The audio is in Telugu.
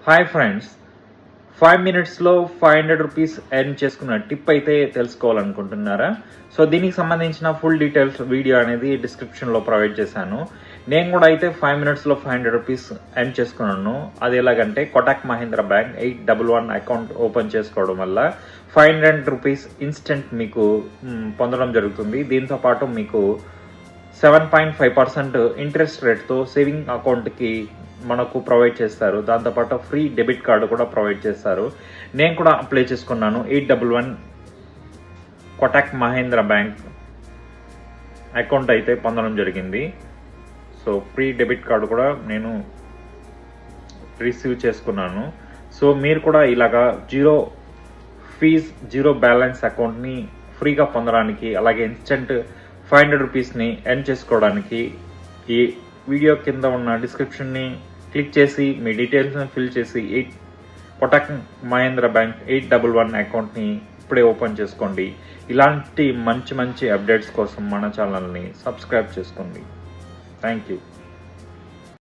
హాయ్ ఫ్రెండ్స్, 5 మినిట్స్లో 500 రూపీస్ ఎర్న్ చేసుకున్న టిప్ అయితే తెలుసుకోవాలనుకుంటున్నారా? సో దీనికి సంబంధించిన ఫుల్ డీటెయిల్స్ వీడియో అనేది డిస్క్రిప్షన్లో ప్రొవైడ్ చేశాను. నేను కూడా అయితే 5 మినిట్స్లో 500 రూపీస్ ఎర్న్ చేసుకున్నాను. అది ఎలాగంటే Kotak Mahindra bank 811 account open చేసుకోవడం వల్ల 500 రూపీస్ ఇన్స్టెంట్ మీకు పొందడం జరుగుతుంది. దీంతో పాటు మీకు 7.5% ఇంట్రెస్ట్ రేట్తో సేవింగ్ అకౌంట్కి మనకు ప్రొవైడ్ చేస్తారు. దాంతోపాటు ఫ్రీ డెబిట్ కార్డు కూడా ప్రొవైడ్ చేస్తారు. నేను కూడా అప్లై చేసుకున్నాను. 811 కోటక్ మహీంద్రా బ్యాంక్ అకౌంట్ అయితే పొందడం జరిగింది. సో ఫ్రీ డెబిట్ కార్డు కూడా నేను రిసీవ్ చేసుకున్నాను. సో మీరు కూడా ఇలాగా జీరో ఫీజ్ జీరో బ్యాలెన్స్ అకౌంట్ని ఫ్రీగా పొందడానికి, అలాగే ఇన్స్టెంట్ 500 రూపీస్ని ఎర్న్ చేసుకోవడానికి ఈ వీడియో కింద ఉన్న డిస్క్రిప్షన్ని క్లిక్ చేసి మీ డీటెయిల్స్ని ఫిల్ చేసి కోటక్ మహీంద్రా బ్యాంక్ 811 అకౌంట్ని ఇప్పుడే ఓపెన్ చేసుకోండి. ఇలాంటి మంచి అప్డేట్స్ కోసం మన ఛానల్ని సబ్స్క్రైబ్ చేసుకోండి. Thank you.